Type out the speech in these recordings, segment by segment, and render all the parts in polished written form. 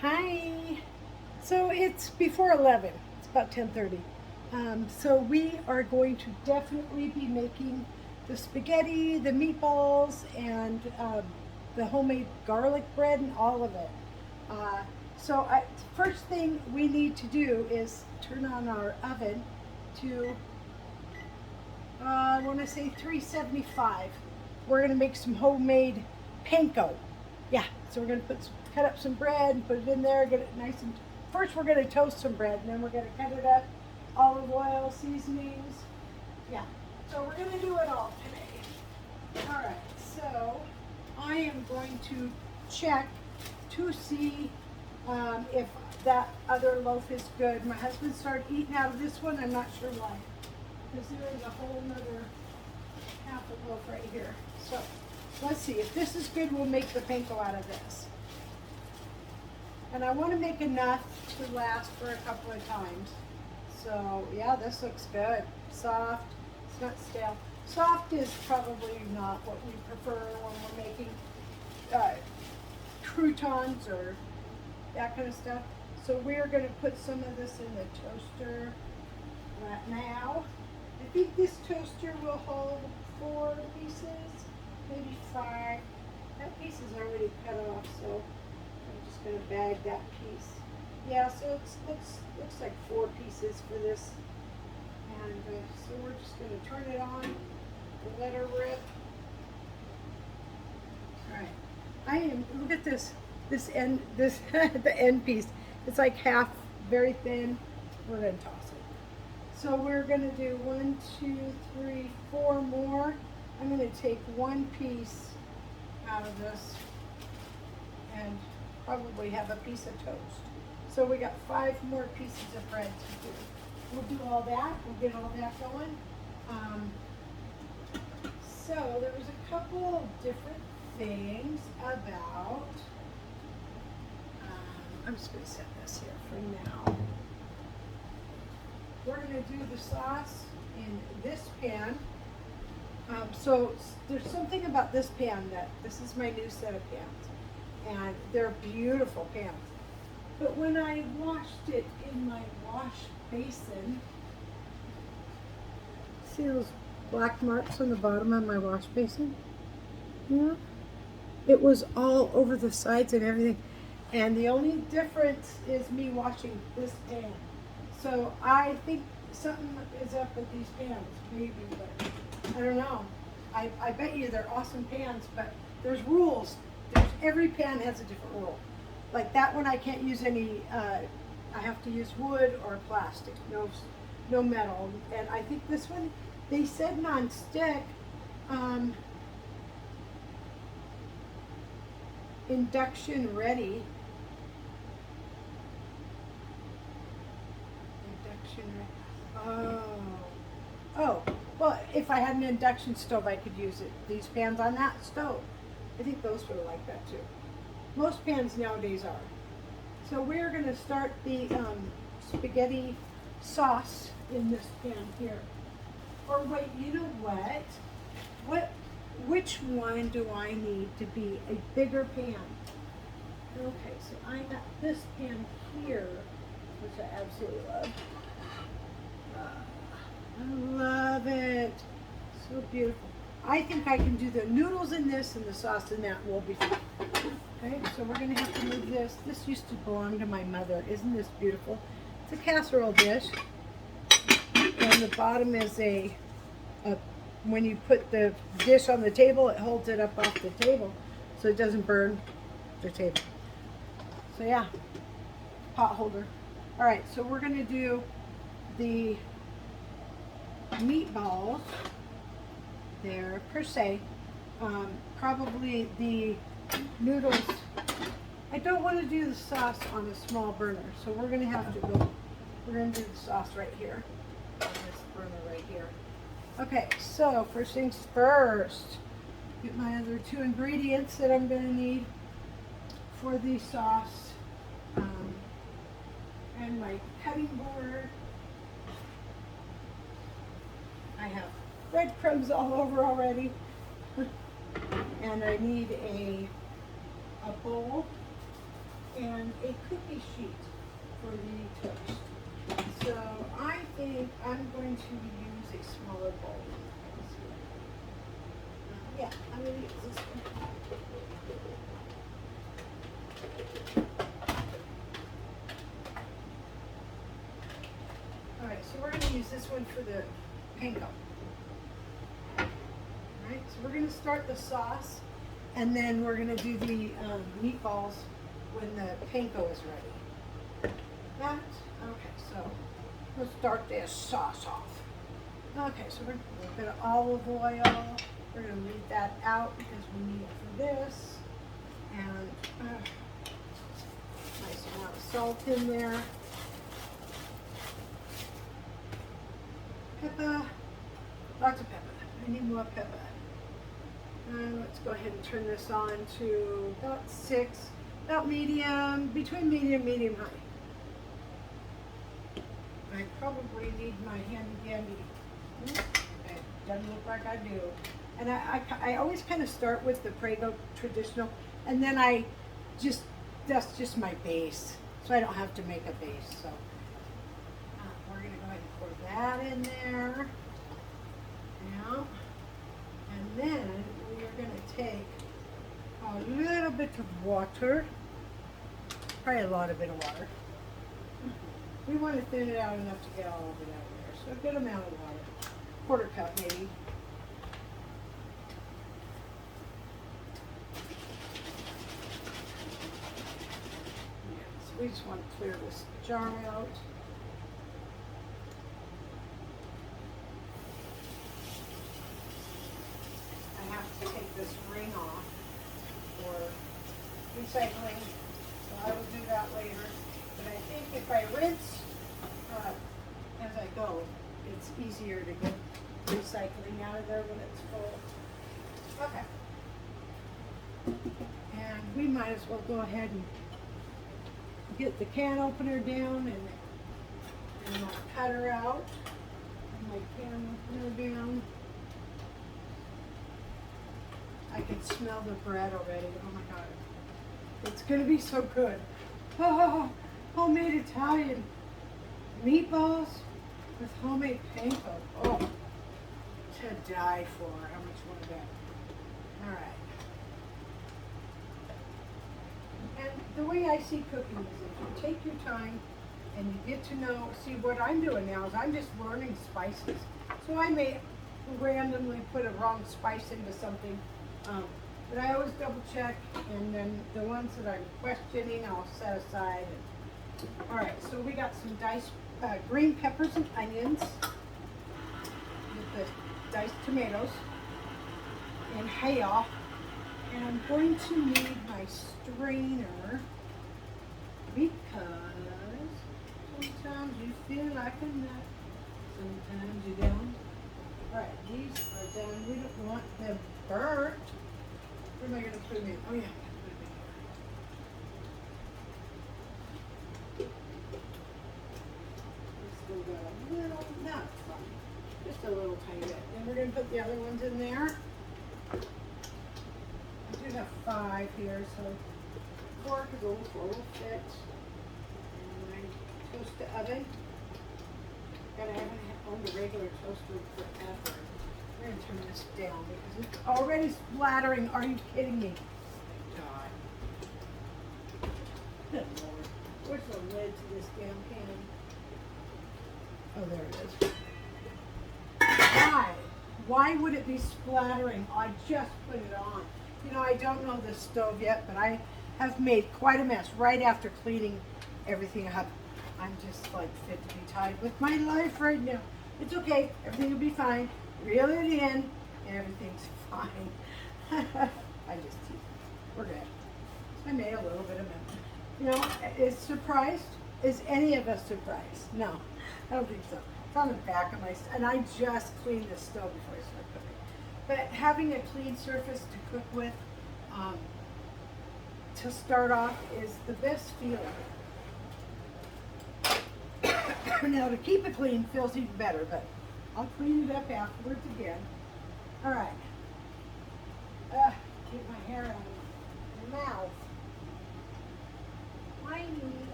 Hi. So it's before 11. It's about 10:30. So we are going to definitely be making the spaghetti, the meatballs, and the homemade garlic bread and all of it. Uh, First thing we need to do is turn on our oven to, I want to say 375. We're going to make some homemade panko. Yeah, so we're going to cut up some bread and put it in there, get it nice and. First, we're going to toast some bread, and then we're going to cut it up, olive oil, seasonings. Yeah, so we're going to do it all today. All right, so I am going to check to see if that other loaf is good. My husband started eating out of this one. I'm not sure why, because there is a whole nother half a loaf right here. So let's see if this is good. We'll make the panko out of this. And I want to make enough to last for a couple of times. So yeah, this looks good. Soft. It's not stale. Soft is probably not what we prefer when we're making uh, croutons or that kind of stuff. So we're going to put some of this in the toaster right now. I think this toaster will hold 4 pieces, maybe 5. That piece is already cut off, so I'm just going to bag that piece. Yeah, so it looks like 4 pieces for this. And so we're just going to turn it on and let her rip. All right. Look at this end, the end piece. It's like half, very thin. We're going to toss it. So we're going to do 1, 2, 3, 4 more. I'm going to take 1 piece out of this and probably have a piece of toast. So we got 5 more pieces of bread to do. We'll do all that. We'll get all that going. So there was a couple of different things about. I'm just going to set this here for now. We're going to do the sauce in this pan. So there's something about this pan that this is my new set of pans, and they're beautiful pans. But when I washed it in my wash basin, see those black marks on the bottom of my wash basin? Yeah. It was all over the sides and everything. And the only difference is me washing this pan. So I think something is up with these pans, maybe, but I don't know. I bet you they're awesome pans, but there's rules. Every pan has a different rule. Like that one, I can't use any. I have to use wood or plastic, no metal. And I think this one, they said non-stick, induction ready. Oh, well, if I had an induction stove, I could use it. These pans on that stove. I think those would like that too. Most pans nowadays are. So we're going to start the spaghetti sauce in this pan here. Or wait, you know what? Which one do I need to be a bigger pan? Okay, so I got this pan here, which I absolutely love. I love it. So beautiful. I think I can do the noodles in this and the sauce in that will be fine. Okay, so we're going to have to move this. This used to belong to my mother. Isn't this beautiful? It's a casserole dish. And the bottom is when you put the dish on the table, it holds it up off the table so it doesn't burn the table. So yeah, pot holder. All right, so we're going to do the meatballs there per se. Probably the noodles. I don't want to do the sauce on a small burner, so we're going to have to go. We're going to do the sauce right here on this burner right here. Okay, so first things first. Get my other 2 ingredients that I'm going to need for the sauce, and my cutting board. I have breadcrumbs all over already. And I need a bowl and a cookie sheet for the toast. So I think I'm going to use a smaller bowl. Yeah, I'm going to use this one. Alright, so we're going to use this one for the panko. Alright, so we're going to start the sauce, and then we're going to do the meatballs when the panko is ready. That, okay, so let's start this sauce off. Okay, so we're going to put a bit of olive oil. We're going to leave that out because we need it for this. And nice amount of salt in there. Pepper, lots of pepper. I need more pepper. Let's go ahead and turn this on to about 6, about medium, between medium high. I probably need my handy dandy. It doesn't look like I do. And I always kind of start with the Prego traditional, and then that's just my base. So I don't have to make a base. So we're going to go ahead and pour that in there. Yeah. And then we are going to take a little bit of water, probably a lot of bit of water. We want to thin it out enough to get all of it out there. So a good amount of water, quarter cup maybe. We just want to clear this jar out. I have to take this ring off for recycling, so I will do that later. But I think if I rinse as I go, it's easier to get recycling out of there when it's full. Okay. And we might as well go ahead and get the can opener down and my cutter out, and my can opener down. I can smell the bread already. Oh my God. It's going to be so good. Oh, homemade Italian meatballs with homemade panko. Oh, to die for. How much more of that? All right. And the way I see cooking is if you take your time and you get to know, see what I'm doing now is I'm just learning spices. So I may randomly put a wrong spice into something, but I always double check, and then the ones that I'm questioning I'll set aside. All right, so we got some diced green peppers and onions with the diced tomatoes and hail. And I'm going to need my strainer because sometimes you feel like a nut, sometimes you don't. Alright, these are done. We don't want them burnt. Where am I going to put them in? Oh yeah, put them in here. Let's go a little, not fun, just a little tiny bit. Then we're going to put the other ones in there. I do have 5 here, so 4 is a little fit. And my toaster oven. God, I haven't owned a regular toaster forever. We're going to turn this down because it's already splattering. Are you kidding me? God. Good Lord. Where's the lid to this damn pan? Oh, there it is. Why? Why would it be splattering? I just put it on. You know, I don't know the stove yet, but I have made quite a mess right after cleaning everything up. I'm just like fit to be tied with my life right now. It's okay. Everything will be fine. Reel it in. Everything's fine. I just tease. We're good. I made a little bit of mess. You know, is surprised? Is any of us surprised? No, I don't think so. It's on the back of my, and I just cleaned the stove before I started cooking. But having a clean surface to cook with, to start off, is the best feeling. Now to keep it clean feels even better, but I'll clean it up afterwards again. All right. Get my hair out of my mouth.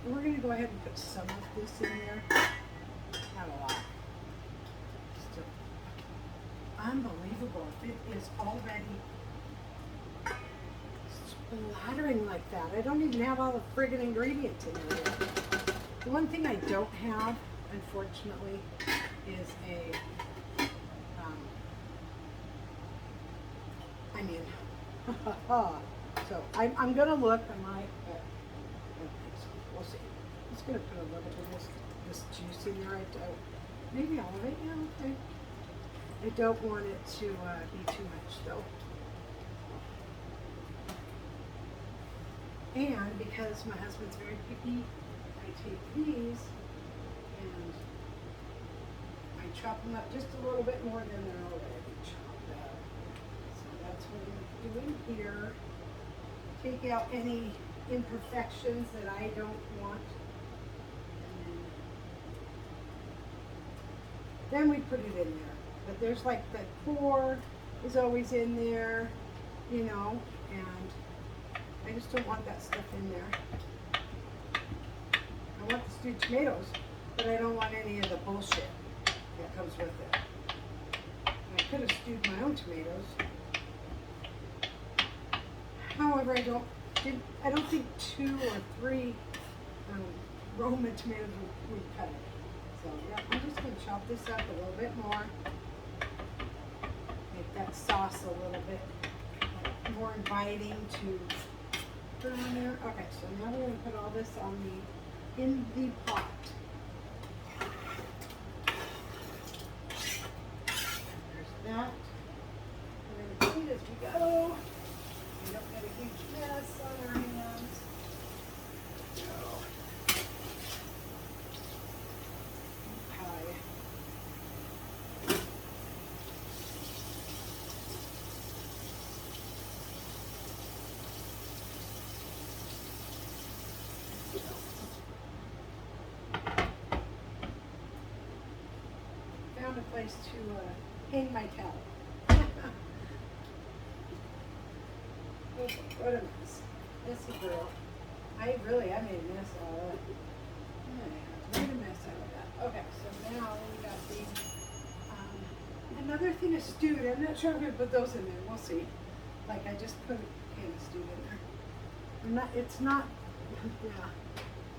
we're going to go ahead and put some of this in there. Not a lot. Still unbelievable. If it is already splattering like that. I don't even have all the friggin' ingredients in there yet. The one thing I don't have, unfortunately, is a onion. So I'm gonna look. I might, but I don't think so. We'll see. I'm just gonna put a little bit of this juice in there. Maybe all of it. Yeah, okay. I don't want it to be too much though. And because my husband's very picky, I take these and I chop them up just a little bit more than they're already chopped up. So that's what I'm doing here. Take out any imperfections that I don't want. And then we put it in there. But there's like the core is always in there, you know, and I just don't want that stuff in there. I want the stewed tomatoes, but I don't want any of the bullshit that comes with it. I could have stewed my own tomatoes. However, I don't think 2 or 3 Roma tomatoes would cut it. So yeah, I'm just going to chop this up a little bit more. Make that sauce a little bit more inviting to put on there. Okay, so now we're going to put all this in the pot. There's that. We're going to clean as we go. We don't get a huge mess on our hands. Found a place to hang my towel. Okay, what a mess. Messy girl. I made a mess out of it. I made a mess out of that. Okay, so now we got the another thing is stewed. I'm not sure I'm gonna put those in there. We'll see. Like I just put a can of stewed in there. It's not yeah.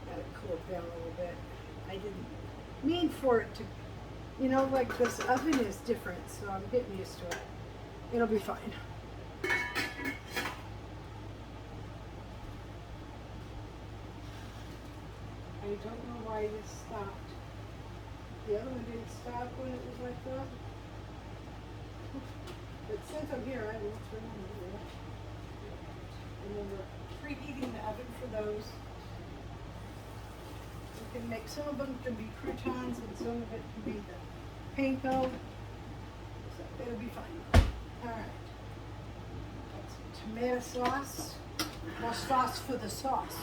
Got it cooled down a little bit. I didn't mean for it to, you know, like this oven is different, so I'm getting used to it. It'll be fine. I don't know why this stopped. The other one didn't stop when it was like that. But since I'm here, I will turn on the grill. And then we're preheating the oven for those. We can make, some of them can be croutons and some of it can be the panko. So it'll be fine. Alright. Got some tomato sauce. More sauce for the sauce.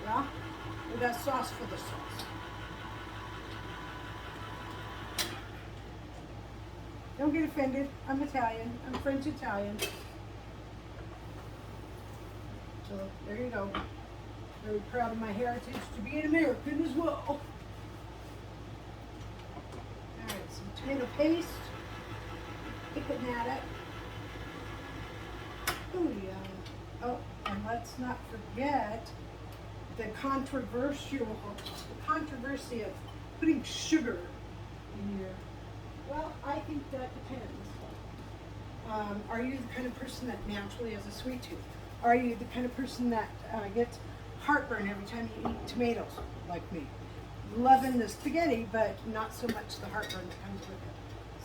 Yeah? We got sauce for the sauce. Don't get offended. I'm Italian. I'm French Italian. So there you go. Very proud of my heritage to be an American as well. Alright, some tomato paste. Picking that up. Oh yeah. Oh, and let's not forget the controversy of putting sugar in your. Well, I think that depends. Are you the kind of person that naturally has a sweet tooth? Are you the kind of person that gets heartburn every time you eat tomatoes, like me? Loving the spaghetti, but not so much the heartburn that comes with it.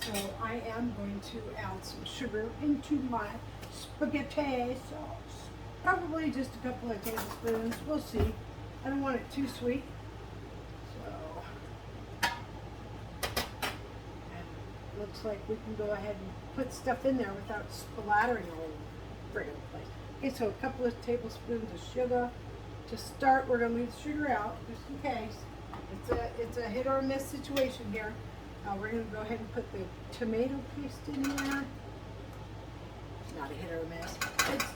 So I am going to add some sugar into my spaghetti sauce. Probably just a couple of tablespoons. We'll see. I don't want it too sweet. Looks like we can go ahead and put stuff in there without splattering all over the friggin' place. Okay, so a couple of tablespoons of sugar. To start, we're going to leave the sugar out, just in case. It's a hit or miss situation here. We're going to go ahead and put the tomato paste in there. Not a hit or a miss.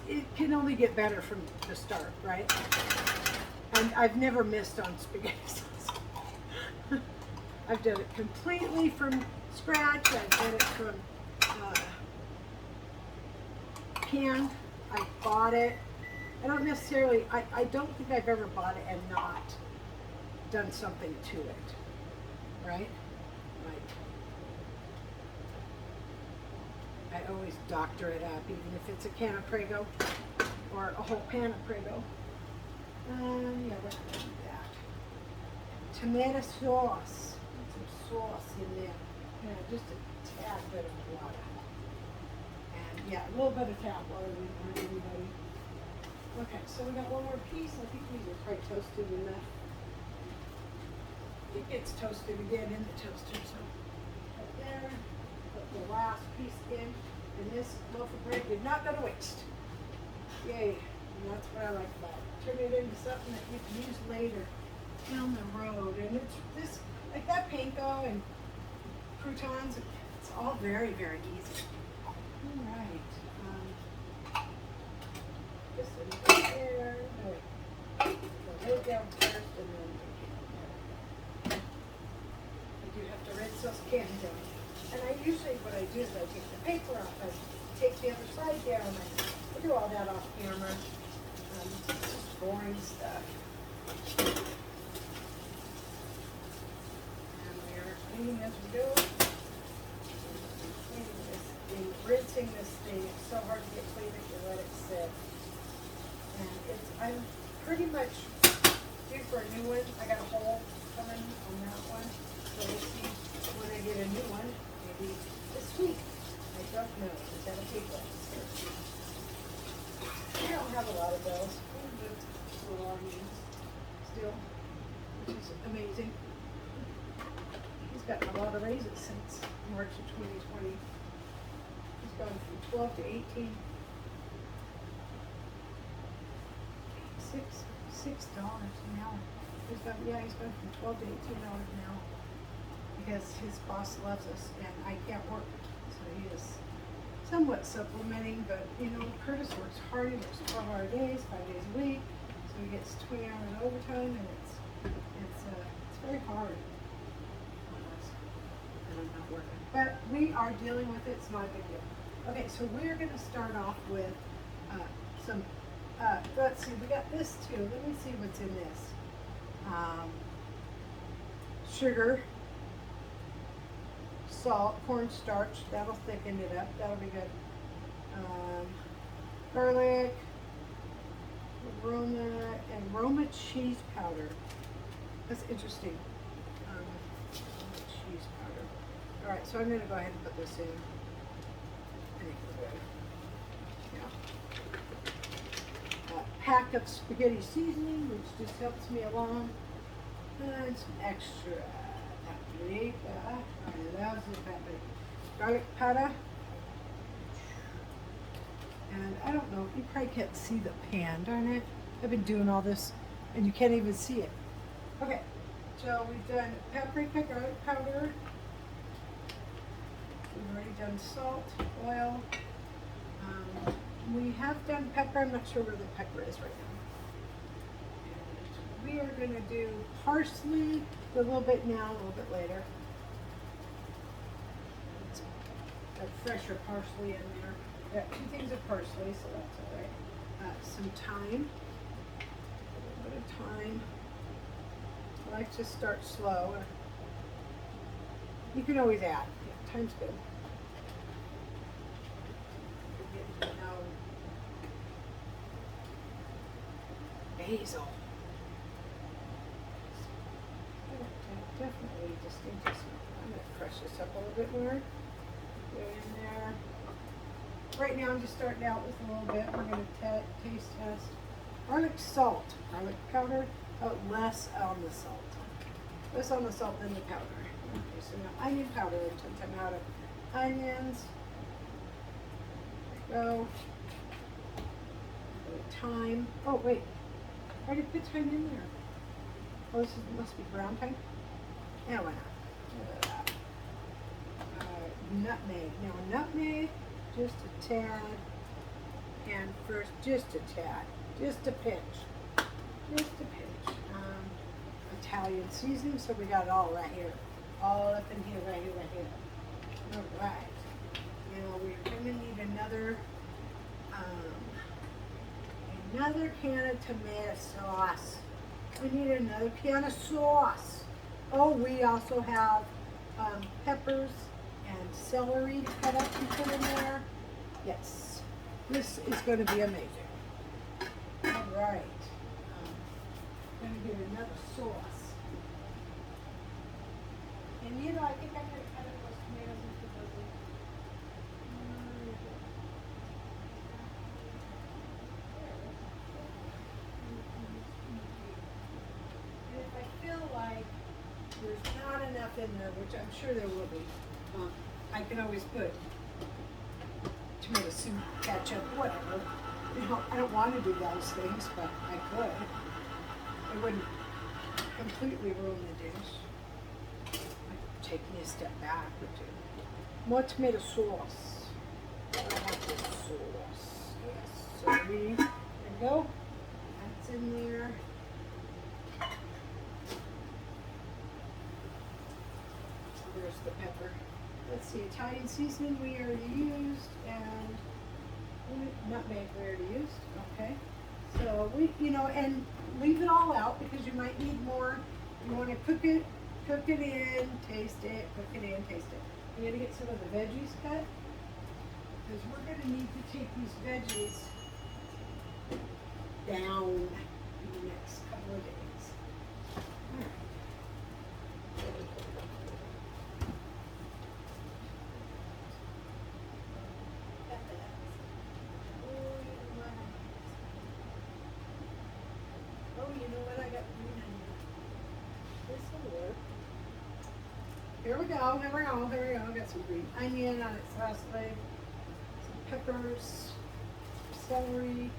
It can only get better from the start, right? And I've never missed on spaghetti sauce. I've done it completely from scratch. I've done it from canned. I bought it. I don't necessarily, I don't think I've ever bought it and not done something to it. Right? Like, I always doctor it up, even if it's a can of Prego or a whole pan of Prego. Yeah, we're gonna do that. Tomato sauce. Put some sauce in there. Yeah, just a tad bit of water. And yeah, a little bit of tap water we want everybody. Okay, so we got one more piece. I think these are probably toasted enough. It gets toasted again in the toaster, so right there. Put the last piece in. And this loaf of bread did not go to waste. Yay. And that's what I like about it. Turn it into something that you can use later down the road. And it's this, like that panko and croutons, it's all very, very easy. All right. This one right there. No, wait. Lay it down first and then you do have to rinse those cans down. And I usually, what I do is I take the paper off, I take the other side down, I do all that off camera. It's just boring stuff. And we are cleaning as we go. Cleaning this thing, rinsing this thing. It's so hard to get clean if you let it sit. And I'm pretty much due for a new one. I got a hole coming on that one. So we'll see when I get a new one. Maybe this week. I don't know. Is that a big one? I don't have a lot of those, but little onions still, which is amazing. He's gotten a lot of raises since March of 2020. He's gone from 12 to 18. $6 an hour. He's gone from 12 to $18 an hour because his boss loves us and I can't work, so he is somewhat supplementing. But you know, Curtis works hard. He works 12-hour days, 5 days a week, so he gets 20 hours overtime, and it's very hard on us. And I'm not working, but we are dealing with it. It's not a big deal. Okay, so we're going to start off with some. Let's see, we got this too. Let me see what's in this. Sugar, salt, cornstarch. That'll thicken it up. That'll be good. Garlic, Roma cheese powder. That's interesting. Cheese powder. All right, so I'm going to go ahead and put this in. I think we're good. Yeah. Pack of spaghetti seasoning, which just helps me along. And some extra paprika. I love the paprika. Garlic powder. And I don't know, you probably can't see the pan, darn it. I've been doing all this and you can't even see it. Okay, so we've done paprika, garlic powder. We've already done salt, oil. We have done pepper. I'm not sure where the pepper is right now. And we are going to do parsley, a little bit now, a little bit later. It's a fresher parsley in there. Got 2 things of parsley, so that's all right. Some thyme, a little bit of thyme. I like to start slow. You can always add. Yeah, thyme's good. Basil. Definitely distinctive smell. I'm going to crush this up a little bit more. Go in there. Right now I'm just starting out with a little bit. We're going to taste test. Garlic salt. Garlic powder. Oh, less on the salt. Less on the salt than the powder. Okay, so now onion powder. Since I'm out of onions. There we go. Thyme. Oh, wait. I already put thyme in there. Oh, this must be ground thyme. Yeah, why not? Nutmeg. Now, nutmeg, just a tad. And first, just a tad. Just a pinch. Just a pinch. Italian seasoning, so we got it all right here. All up in here, right here, right here. All right. Now we're gonna need another can of tomato sauce. We need another can of sauce. Oh, we also have peppers and celery to cut up and put in there. Yes, this is going to be amazing. All right, I'm going to get another sauce. And you know, I think I'm going to cut up those tomatoes into those. And if I feel like there's not enough in there, which I'm sure there will be, I can always put tomato soup, ketchup, whatever. You know, I don't want to do those things, but I could. It wouldn't completely ruin the dish. Might take me a step back or two. More tomato sauce. I have this sauce. Yes, sorry. There we go. That's in there. There's the pepper. Let's see, Italian seasoning we already used, and nutmeg we already used. Okay. So and leave it all out because you might need more. You want to cook it in, taste it, cook it in, taste it. You got to get some of the veggies cut because we're going to need to take these veggies down in the next couple of days. All right. You know what? I got green onion. This will work. Here we go. Here we go. Here we go. I got some green onion on its last leg. Some peppers, celery.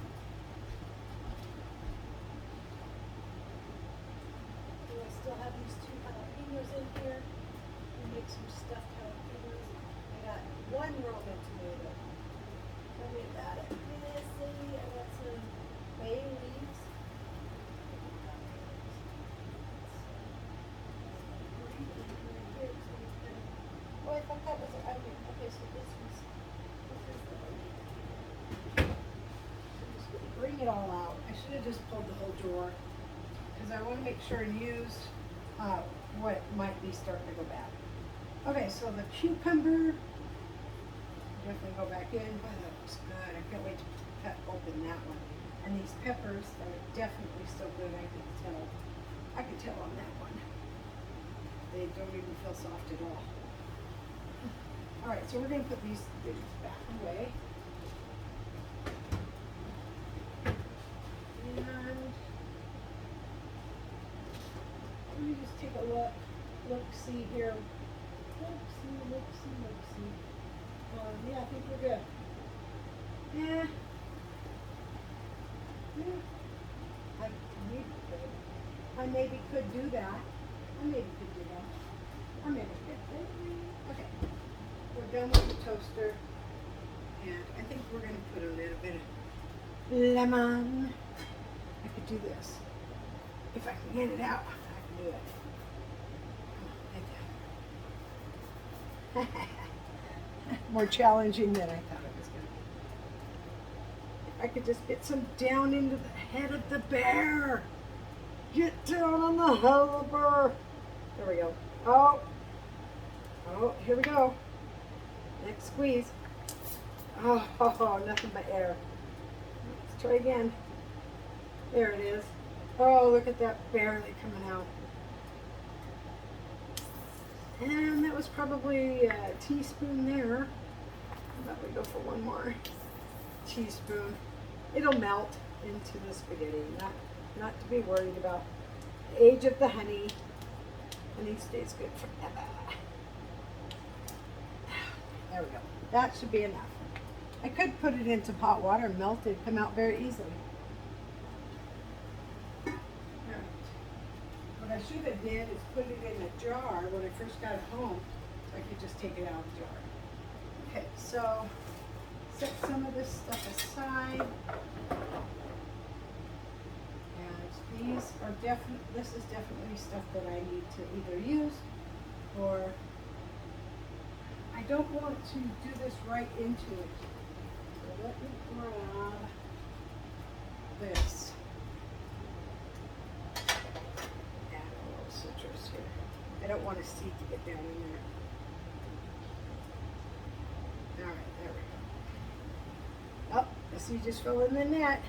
Do I still have these 2 jalapenos in here? We make some stuffed jalapenos. I got 1 Roman tomato. Tell me about it. Let's see. I got some bay leaves. Oh, I thought that was an onion. Okay, so this is the onion. I'm just going to bring it all out. I should have just pulled the whole drawer because I want to make sure and use what might be starting to go bad. Okay, so the cucumber, definitely go back in. Boy, that looks good. I can't wait to cut open that one. And these peppers, they're definitely still good. I can tell on that one. They don't even feel soft at all. All right, so we're going to put these things back away. And let me just take a look-see here. Look-see. Yeah, I think we're good. Yeah. I maybe could do that. Okay. We're done with the toaster. And I think we're going to put a little bit of lemon. I could do this. If I can get it out, I can do it. More challenging than I thought it was going to be. If I could just get some down into the head of the bear. Get down on the head of the bear. There we go. Oh, here we go. Next squeeze. Oh, nothing but air. Let's try again. There it is. Oh, look at that barely coming out. And that was probably a teaspoon there. How about we go for 1 more teaspoon? It'll melt into the spaghetti. Not to be worried about. The age of the honey. Honey stays good forever. There we go. That should be enough. I could put it into hot water, melt it, come out very easily. What I should have did is put it in a jar when I first got it home, so I could just take it out of the jar. Okay, so set some of this stuff aside. And These are definitely, this is definitely stuff that I need to either use or I don't want to do this right into it. So let me grab this. Add a little citrus here. I don't want a seed to get down in there. All right, there we go. Oh, the seed just fell in the net.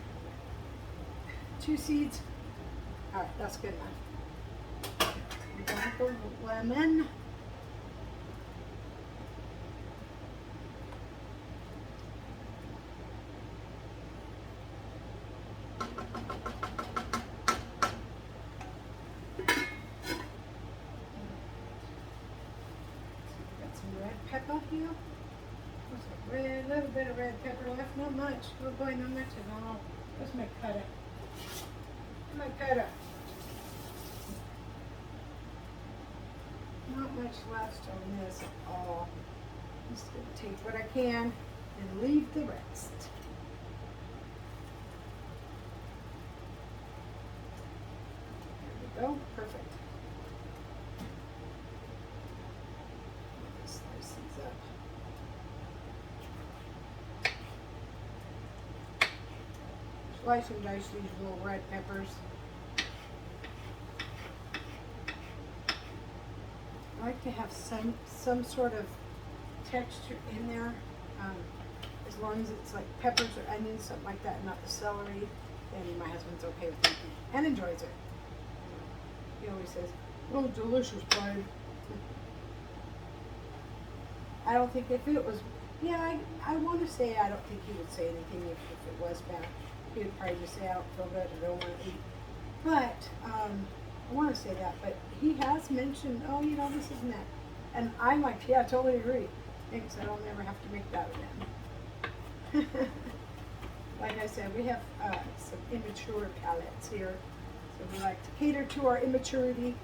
2 seeds. All right, that's good enough. We got the lemon. Pepper here. What's a red, little bit of red pepper left, not much. Oh boy, not much at all. Where's my cutter? My cutter. Not much left on this at all. I'm just gonna take what I can and leave the rest. There we go, perfect. Slice these up. Slice and dice these little red peppers. I like to have some sort of texture in there, as long as it's like peppers or onions, something like that, not the celery. And my husband's okay with it and enjoys it. He always says, "Oh, delicious, babe." I don't think if it was, yeah, I want to say I don't think he would say anything if it was bad. He would probably just say, "I don't feel good, I don't want to eat." But I want to say that, but he has mentioned, "Oh, you know, this isn't that," and I'm like, "Yeah, I totally agree." Thanks, I don't ever have to make that again. Like I said, we have some immature palates here, so we like to cater to our immaturity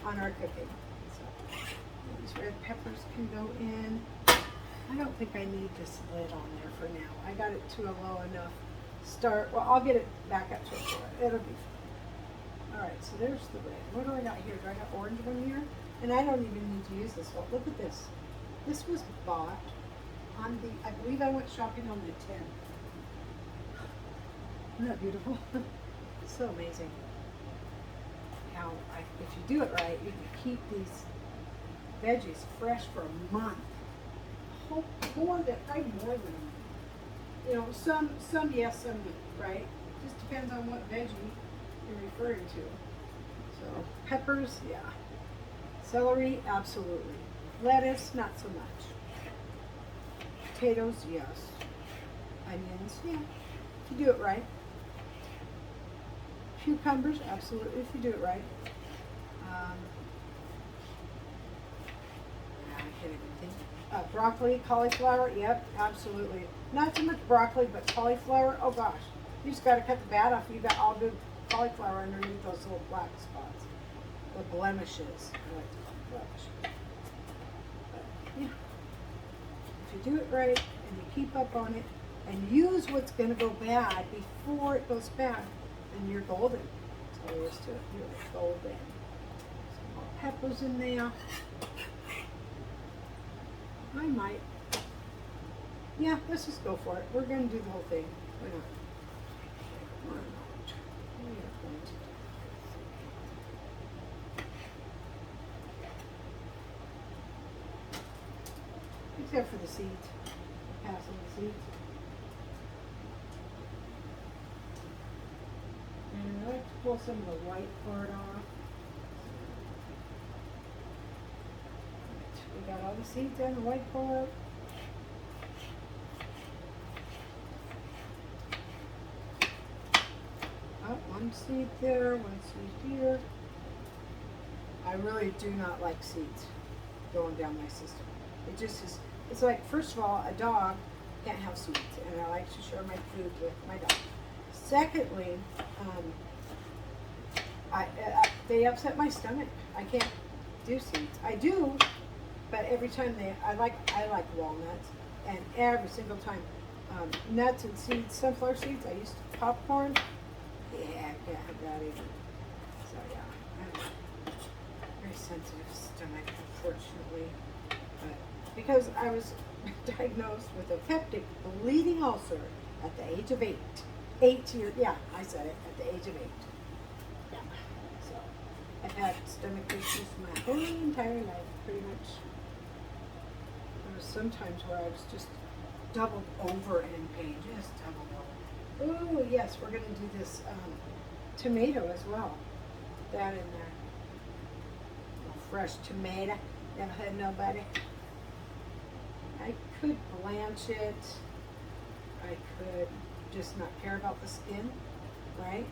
on our cooking. So these red peppers can go in. I don't think I need this lid on there for now. I got it to a low enough start. Well, I'll get it back up to it. It'll be fine. All right, so there's the red. What do I got here? Do I got orange one here? And I don't even need to use this one. Look at this. This was bought on the, I believe I went shopping on the 10th. Isn't that beautiful? So amazing how, if you do it right, you can keep these veggies fresh for a month. More than, probably more than a month. You know, some yes, some no, right? Just depends on what veggie you're referring to. So, peppers, yeah. Celery, absolutely. Lettuce, not so much. Potatoes, yes. Onions, yeah, if you do it right. Cucumbers, absolutely, if you do it right. I can't even think. Broccoli, cauliflower, yep, absolutely. Not so much broccoli, but cauliflower, oh gosh. You just got to cut the bad off. You got all good cauliflower underneath those little black spots. The blemishes. I like to call them blemishes. But, yeah. If you do it right and you keep up on it and use what's going to go bad before it goes bad, then you're golden. That's all there is to it. You're golden. Some more peppers in there. I might. Yeah, let's just go for it. We're going to do the whole thing. Why not? Why not? Except for the seeds. Passing the seeds. And I like to pull some of the white part off. We got all the seeds and the white part. Oh, one seed there, one seed here. I really do not like seeds going down my system. It just is, it's like, first of all, a dog can't have seeds, and I like to share my food with my dog. Secondly, they upset my stomach. I can't do seeds. I do, but every time I like walnuts, and every single time, nuts and seeds, sunflower seeds, I used to popcorn. Yeah, can't have that either. So yeah, I have a very sensitive stomach, unfortunately. But because I was diagnosed with a peptic bleeding ulcer at the age of 8. 8 years, yeah, I said it, at the age of 8. Yeah. So I've had stomach issues my whole entire life, pretty much. There was sometimes where I was just doubled over in pain, just doubled over. Ooh, yes, we're gonna do this tomato as well. That in there. Fresh tomato. Never had nobody. I could blanch it. I could just not care about the skin, right?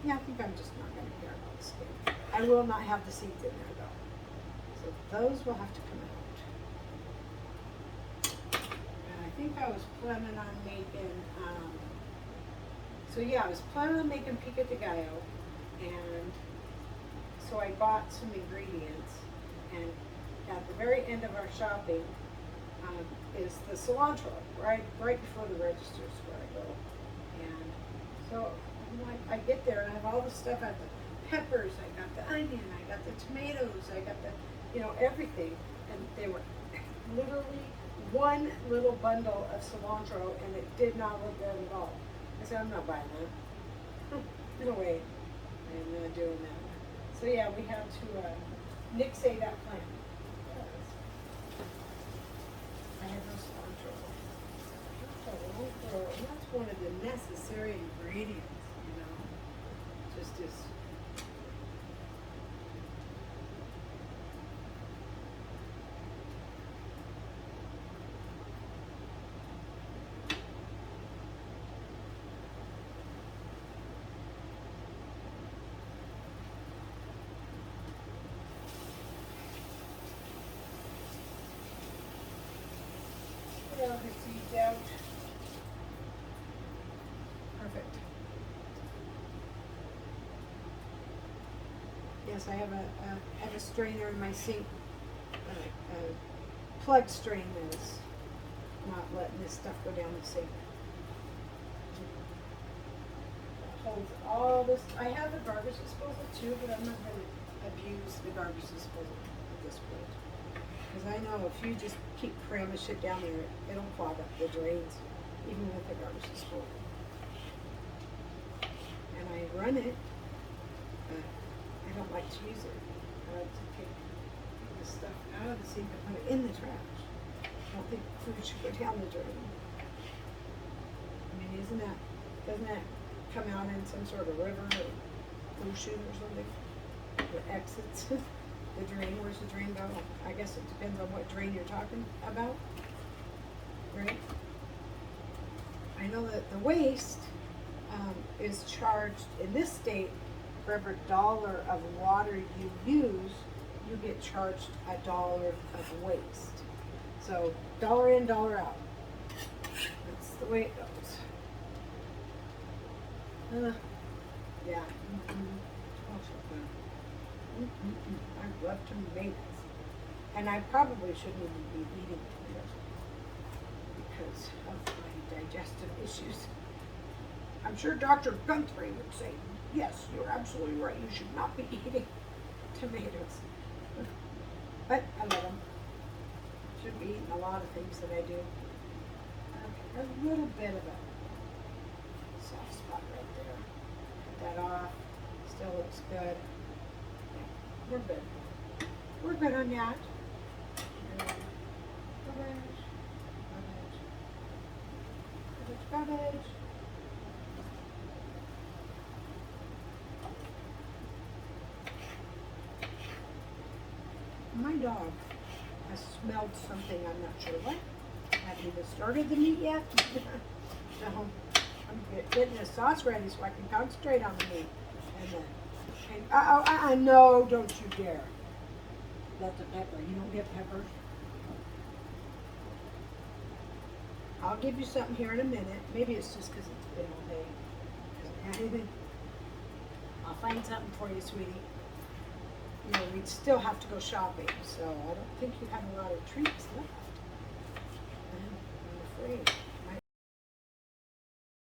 Yeah, I think I'm just not going to care about the skin. I will not have the seeds in there though. So those will have to come out. And I think I was planning on making, so yeah, I was planning on making pico de gallo, and so I bought some ingredients, and at the very end of our shopping is the cilantro, right before the register is where I go. And so I'm like, I get there and I have all the stuff. I have the peppers, I got the onion, I got the tomatoes, I got the, everything. And they were literally one little bundle of cilantro, and it did not look good at all. I said, I'm not buying that. No way. I'm not doing that. So yeah, we have to nixay that plant. I have no cilantro. And that's one of the necessary ingredients, just is. Put all the seeds out. Perfect. Yes, I have a strainer in my sink, a plug strain that is not letting this stuff go down the sink. It holds all this. I have a garbage disposal too, but I'm not going to abuse the garbage disposal at this point. Because I know if you just keep cramming shit down there, it'll clog up the drains, even with the garbage disposal. And I run it, but I don't like to use it. I like to take the stuff out of the sink and put it in the trash. I don't think food should go down the drain. I mean, doesn't that come out in some sort of river or ocean or something? The exits. The drain, where's the drain go? I guess it depends on what drain you're talking about, right? I know that the waste is charged in this state for every dollar of water you use, you get charged $1 of waste. So dollar in, dollar out. That's the way it goes. Yeah. I love tomatoes. And I probably shouldn't even be eating tomatoes because of my digestive issues. I'm sure Dr. Guthrie would say, yes, you're absolutely right. You should not be eating tomatoes. But I love them. Should be eating a lot of things that I do. Okay, a little bit of a soft spot right there. Cut that off. Still looks good. We're good. We're good on that. Garbage. My dog has smelled something, I'm not sure what. I haven't even started the meat yet. So I'm getting the sauce ready so I can concentrate on the meat. And no, don't you dare. That's a pepper. You don't get peppers. I'll give you something here in a minute. Maybe it's just because it's been all day. Hasn't had anything. I'll find something for you, sweetie. We'd still have to go shopping, so I don't think you have a lot of treats left.